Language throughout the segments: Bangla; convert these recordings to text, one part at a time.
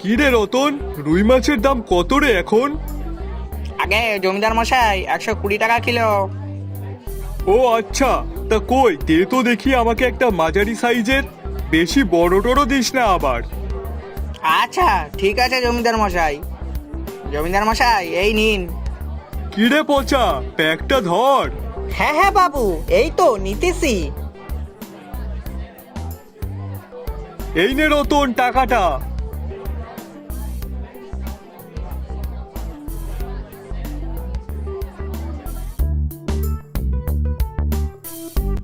কি রে রতন, রুই মাছের দাম কত রে এখন? আগে জমিদার মশাই 120 টাকা কিলো। ও আচ্ছা, তা কই দে তো দেখি আমাকে একটা মাঝারি সাইজের। বেশি বড় টড়ো দিস না আবার। আচ্ছা ঠিক আছে জমিদার মশাই। জমিদার মশাই এই নিন। কি রে পচা, প্যাকটা ধর। হ্যাঁ হ্যাঁ বাবু, এই তো নিতেছি। এই নে রতন টাকাটা।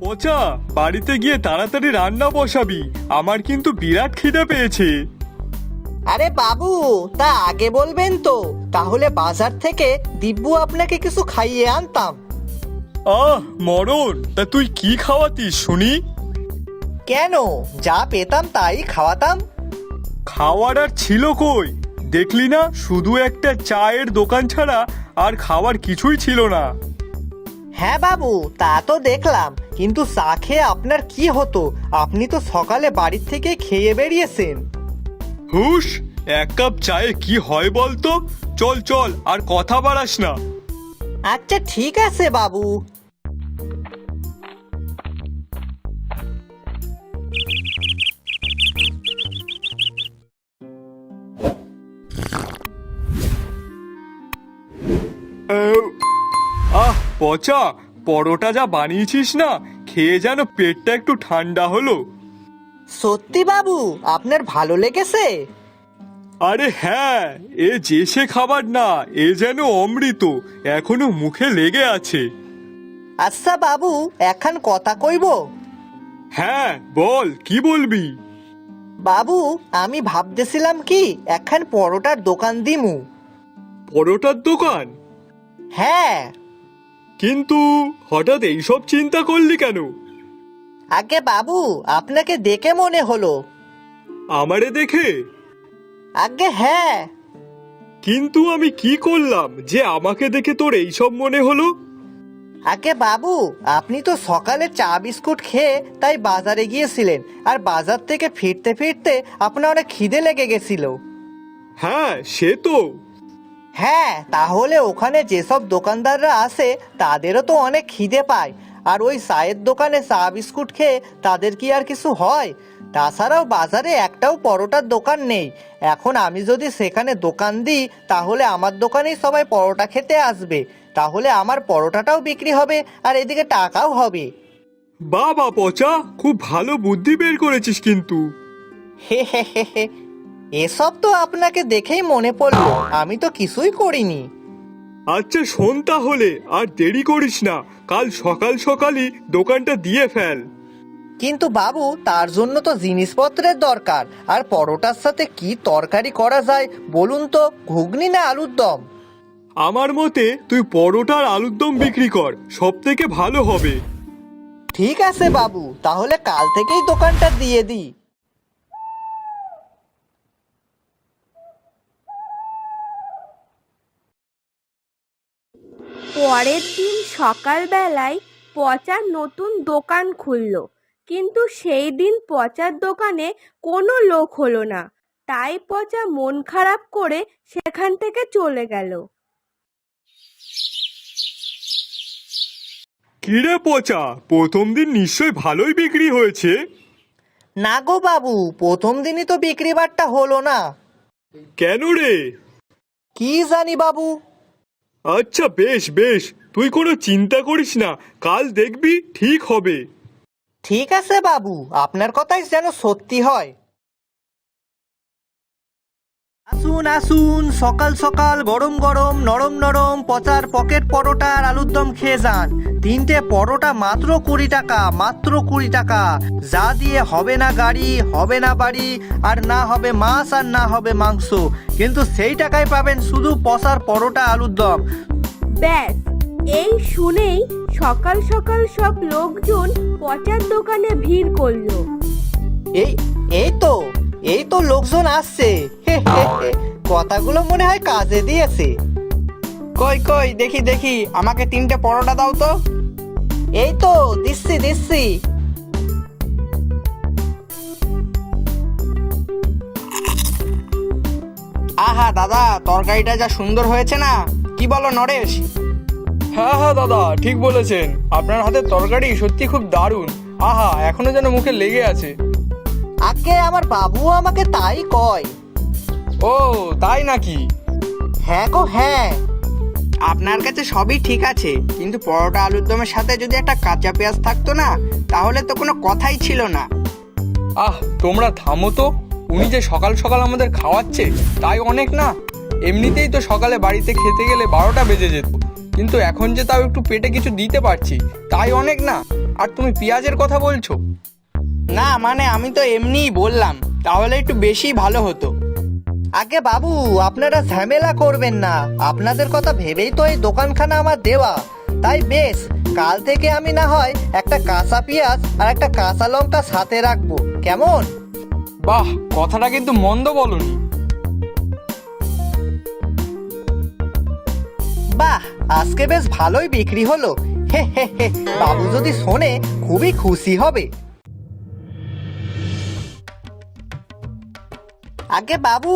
পচা, বাড়িতে গিয়ে তাড়াতাড়ি রান্না বসাবি, আমার কিন্তু বিরাট খিদে পেয়েছে। আরে বাবু, তা আগে বলবেন তো, তাহলে বাজার থেকে দিব্যু আপনাকে কিছু খাইয়ে আনতাম। মরণ, তা তুই কি খাওয়াতিস শুনি? কেন, যা পেতাম তাই খাওয়াতাম। খাওয়ার আর ছিল কই? দেখলি না, শুধু একটা চায়ের দোকান ছাড়া আর খাওয়ার কিছুই ছিল না। হ্যাঁ বাবু, তা তো দেখলাম, কিন্তু চা খেয়ে আপনার কি হতো? আপনি তো সকালে বাড়ির থেকে খেয়ে বেরিয়েছেন। হুশ, এক কাপ চায়ে কি হয় বলতো? চল চল, আর কথা বাড়াস না। আচ্ছা ঠিক আছে বাবু। পচা, পরোটা যা বানিয়েছিস না, খেয়ে যেন পেটটা একটু ঠান্ডা হলো। সত্যি বাবু, আপনার ভালো লেগেছে? আরে হ্যাঁ, এ যে সে খাবার না, এ যেন অমৃত, এখনো মুখে লেগে আছে। আচ্ছা বাবু, এখন কথা কইব। হ্যাঁ বল, কি বলবি? বাবু, আমি ভাবতেছিলাম কি এখন পরোটার দোকান দিমু। পরোটার দোকান? হ্যাঁ। কিন্তু হঠাৎ এইসব চিন্তা করলি কেন? আগে বাবু, আপনাকে দেখে মনে হলো। আমারে দেখে? আগে হ্যাঁ। কিন্তু আমি কি করলাম যে আমাকে দেখে তোর এইসব মনে হলো? আগে বাবু, আপনি তো সকালে চা বিস্কুট খেয়ে তাই বাজারে গিয়েছিলেন, আর বাজার থেকে ফিরতে ফিরতে আপনার অনেক খিদে লেগে গেছিল। হ্যাঁ সে তো। হ্যাঁ, তাহলে ওখানে যেসব দোকানদাররা আসে তাদেরও তো অনেক খিদে পায়, আর ওই চায়ের দোকানে চা বিস্কুট খেয়ে তাদের কি আর কিছু হয়? তাছাড়াও বাজারে একটাও পরোটার দোকান নেই। এখন আমি যদি সেখানে দোকান দিই তাহলে আমার দোকানেই সবাই পরোটা খেতে আসবে, তাহলে আমার পরোটাটাও বিক্রি হবে আর এদিকে টাকাও হবে। বাবা পচা, খুব ভালো বুদ্ধি বের করেছিস কিন্তু। হে হে হে হে, এসব তো আপনাকে দেখেই মনে পড়লো, আমি তো কিছুই করিনি। আচ্ছা শোন তাহলে, আর দেরি করিস না, কাল সকাল সকালই দোকানটা দিয়ে ফেল। কিন্তু বাবু, তার জন্য তো জিনিসপত্রের দরকার, আর পরোটার সাথে কি তরকারি করা যায় বলুন তো, ঘুগনি না আলুর দম? আমার মতে তুই পরোটা আর আলুর দম বিক্রি কর, সব থেকে ভালো হবে। ঠিক আছে বাবু, তাহলে কাল থেকেই দোকানটা দিয়ে দিই। পরের দিন সকালবেলায় পচার নতুন দোকান খুলল, কিন্তু সেই দিন পচার দোকানে কোনো লোক হলো না। তাই পচা মন খারাপ করে সেখান থেকে চলে গেল। কিরে পচা, প্রথম দিন নিশ্চয় ভালোই বিক্রি হয়েছে? না গো বাবু, প্রথম দিনই তো বিক্রি বাট্টা হলো না। কেন রে? কি জানি বাবু। আচ্ছা বেশ বেশ, তুই কোনো চিন্তা করিস না, কাল দেখবি ঠিক হবে। ঠিক আছে বাবু, আপনার কথাই যেন সত্যি হয়। আসুন আসুন, সকাল সকাল গরম গরম নরম নরম পচার পকেট পরোটা আর আলুর দম খেয়ে যান। 3টে পরোটা মাত্র 20 টাকা, মাত্র 20 টাকা। যা দিয়ে হবে না গাড়ি, হবে না বাড়ি, আর না হবে মাছ আর না হবে মাংস, কিন্তু সেই টাকায় পাবেন শুধু পচার পরোটা আলুর দম। ব্যাস, এই শুনেই সকাল সকাল সব লোকজন পচার দোকানে ভিড় করলো। এই এই তো লোকজন আসছে। হে হে হে, কথাগুলো মনে হয় কাজে দিয়েছে। কই কই দেখি দেখি, আমাকে 3টে পরোটা দাও তো। এই তো দিচ্ছি দিচ্ছি। আহা দাদা, তরকারিটা যা সুন্দর হয়েছে না, কি বলো নরেশ? হ্যাঁ হ্যাঁ দাদা, ঠিক বলেছেন। আপনার হাতের তরকারি সত্যি খুব দারুণ। আহা, এখনো যেন মুখে লেগে আছে। আগে আমার বাবুও আমাকে তাই কয়। ও তাই নাকি? হ্যাঁ গো হ্যাঁ। আপনার কাছে সবই ঠিক আছে, কিন্তু পরোটা আলুর দমের সাথে যদি একটা কাঁচা পেঁয়াজ থাকতো না, তাহলে তো কোনো কথাই ছিল না। আহ, তোমরা থামো তো। উনি যে সকাল সকাল আমাদের খাওয়াচ্ছে তাই অনেক না? এমনিতেই তো সকালে বাড়িতে খেতে গেলে 12টা বেজে যেত, কিন্তু এখন যে তাও একটু পেটে কিছু দিতে পারছি তাই অনেক না? আর তুমি পেঁয়াজের কথা বলছো? না মানে আমি তো এমনিই বললাম, তাহলে একটু বেশি ভালো হতো। আগে বাবু, আপনারা ঝামেলা করবেন না, আপনাদের কথা ভেবেই তো এই দোকানখানা আমার দেওয়া। তাই বেশ, কাল থেকে আমি না হয় একটা কাঁচা পেঁয়াজ আর একটা কাঁচা লঙ্কা সাথে রাখবো, কেমন? বাহ, কথাটা কিন্তু মন্দ বলনি। বাহ, আজকে বেশ ভালোই বিক্রি হলো। হে হে হে, বাবু যদি শোনে খুবই খুশি হবে। আগে বাবু,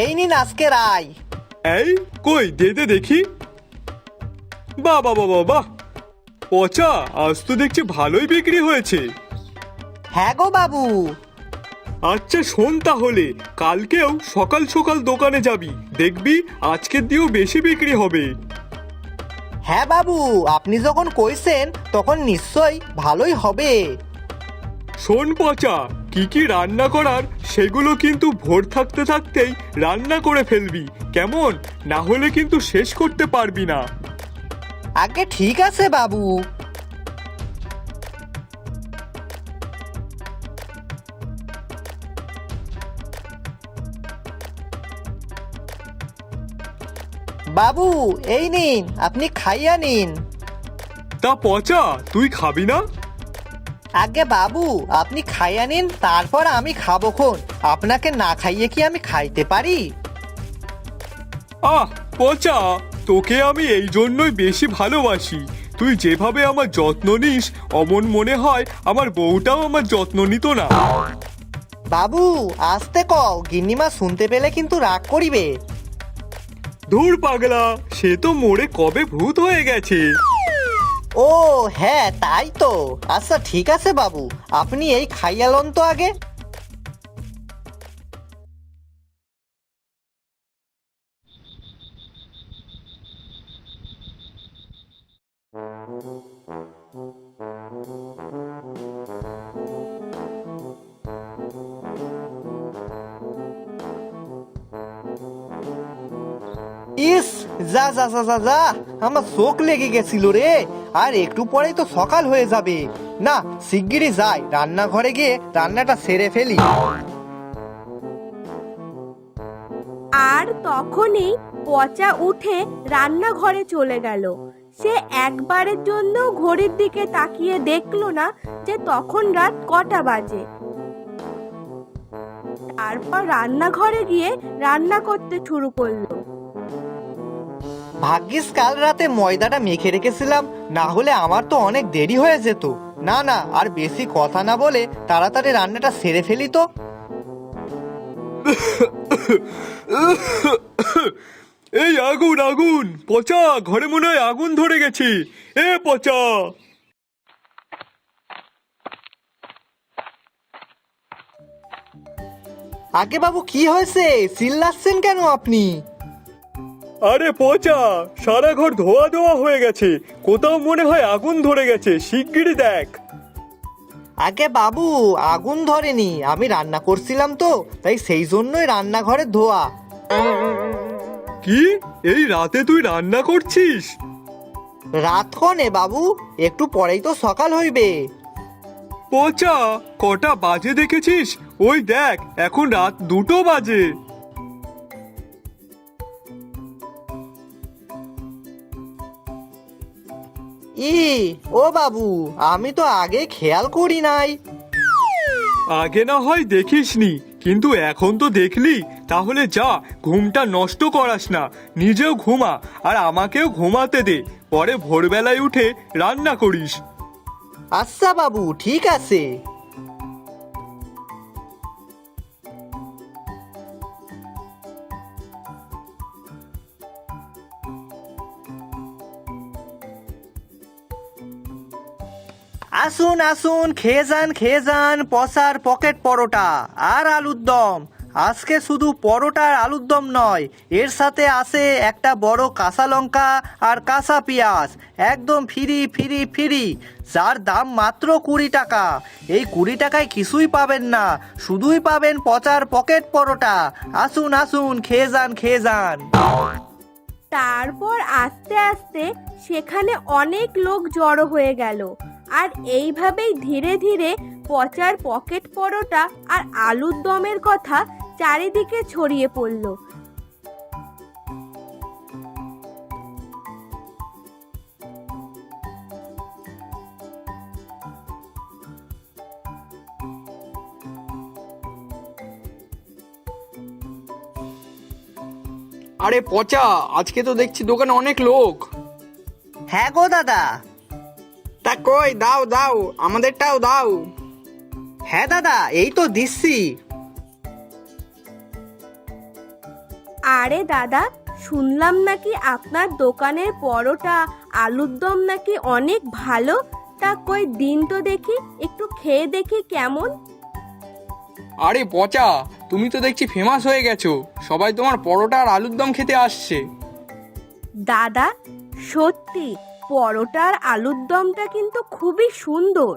এই নিন আজকের আয়। এই কই দে দে দেখি। বাহ বাহ বাহ বাহ, পচা, আজ তো দেখছি ভালোই বিক্রি হয়েছে। হ্যাঁ গো বাবু। আচ্ছা শোন তাহলে, কালকেও সকাল সকাল দোকানে যাবি, দেখবি আজকের দিয়েও বেশি বিক্রি হবে। হ্যাঁ বাবু, আপনি যখন কইছেন তখন নিশ্চয়ই ভালোই হবে। শোন পচা, কি কি রান্না করার সেগুলো কিন্তু ভোর থাকতে থাকতেই রান্না করে ফেলবি, কেমন? না হলে কিন্তু শেষ করতে পারবি না। আগে ঠিক আছে বাবু। বাবু, এই নিন, আপনি খাইয়া নিন। তা পচা, তুই খাবি না? আগে বাবু, আপনি খাইয়া নিন, তারপর আমি খাবো খন। আপনাকে না খাইয়ে কি আমি খাইতে পারি? আহ পচা, তোকে আমি এই জন্যই বেশি ভালোবাসি। তুই যেভাবে আমার যত্ন নিস, অমন মনে হয় আমার বউটাও আমার যত্ন নিত না। বাবু, আসতে কও, গিন্নিমা শুনতে পেলে কিন্তু রাগ করিবে। ধুর পাগলা, সে তো মোড়ে কবে ভূত হয়ে গেছে। ও হ্যাঁ, তাই তো। আচ্ছা ঠিক আছে বাবু, আপনি এই খাইয়া লন তো আগে। ইস, যা যা যা যা যা, আমার চোখ লেগে গেছিল রে। আর একটু পরেই তো সকাল হয়ে যাবে। না, শিগগিরই যাই, রান্নাঘরে গিয়ে রান্নাটা সেরে ফেলি। আর তখনই পচা উঠে রান্নাঘরে চলে গেল। সে একবারের জন্য ঘড়ির দিকে তাকিয়ে দেখলো না যে তখন রাত কটা বাজে। তারপর রান্নাঘরে গিয়ে রান্না করতে শুরু করলো। ভাগ্যিস কাল রাতে ময়দাটা মেখে রেখেছিলাম, না হলে আমার তো অনেক দেরি হয়ে যেত। না না, আর বেশি কথা না বলে তাড়াতাড়ি রান্নাটা সেরে ফেলি তো। এই আগুন আগুন, পচা, ঘরে মনে হয় আগুন ধরে গেছে। এ পচা! আগে বাবু, কি হয়েছে? চিল্লাচ্ছেন কেন আপনি? আরে পচা, সারা ঘর ধোয়া ধোয়া হয়ে গেছে, কোথাও মনে হয় আগুন ধরে গেছে, শিগগিরই দেখ। আগে বাবু, আগুন ধরেনি, আমি রান্না করছিলাম তো, তাই সেই জন্যই রান্নাঘরে ধোয়া। কি, এই রাতে তুই রান্না করছিস? রাত কনে বাবু, একটু পরেই তো সকাল হইবে। পচা, কটা বাজে দেখেছিস? ওই দেখ, এখন রাত 2টো বাজে। ই, ও বাবু, আমি তো আগে খেয়াল করি নাই। আগে না হয় দেখিসনি, কিন্তু এখন তো দেখলি, তাহলে যা, ঘুমটা নষ্ট করাস না, নিজেও ঘুমা আর আমাকেও ঘুমাতে দে, পরে ভোরবেলায় উঠে রান্না করিস। আচ্ছা বাবু, ঠিক আছে। আসুন আসুন, খেয়ে যান পচার পকেট পরোটা আর আলুর দম। আজকে শুধু পরোটা আর আলুর দম নয়, এর সাথে আছে একটা বড় কাঁচা লঙ্কা আর কাঁচা পেঁয়াজ, একদম ফ্রি ফ্রি ফ্রি, যার দাম মাত্র 20 টাকা। এই 20 টাকায় কিছুই পাবেন না, শুধুই পাবেন পচার পকেট পরোটা। আসুন আসুন, খেয়ে যান। তারপর আস্তে আস্তে সেখানে অনেক লোক জড়ো হয়ে গেল, আর এইভাবেই ধীরে ধীরে পচার পকেট পরোটা আর আলুর দমের কথা চারিদিকে ছড়িয়ে পড়ল। আরে পচা, আজকে তো দেখছি দোকানে অনেক লোক। হ্যাঁ গো দাদা। তা কই, দাও দাও, আমাদেরটাও দাও। হ্যাঁ দাদা, এই তো দিচ্ছি। আরে দাদা, শুনলাম নাকি আপনার দোকানের পরোটা আলুর দম নাকি অনেক ভালো। তা কই দিন তো দেখি, একটু খেয়ে দেখি কেমন। আরে পচা, তুমি তো দেখছি ফেমাস হয়ে গেছো, সবাই তোমার পরোটা আর আলুর দম খেতে আসছে। দাদা, সত্যি পরোটা আর আলুর দমটা কিন্তু খুবই সুন্দর।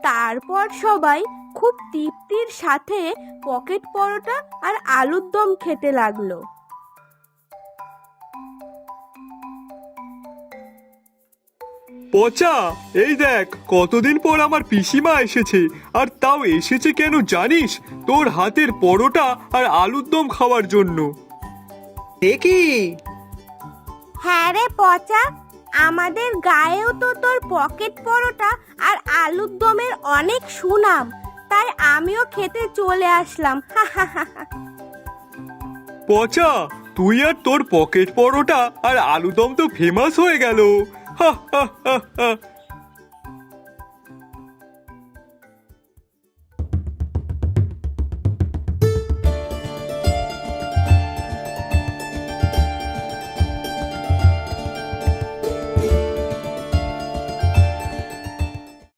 তারপর সবাই খুব তৃপ্তির সাথে পকেট পরোটা আর আলুর দম খেতে লাগলো। পচা, এই দেখ কতদিন পর আমার পিসিমা এসেছে, আর তাও এসেছে কেন জানিস? তোর হাতের পরোটা আর আলুর দম খাওয়ার জন্য। দেখি। হ্যাঁ রে পচা, আমাদের গায়েও তো তোর পকেট পরোটা আর আলুর দমের অনেক সুনাম, তাই আমিও খেতে চলে আসলাম। পচা, তুই আর তোর পকেট পরোটা আর আলু দম তো ফেমাস হয়ে গেল। হা হা হা হা।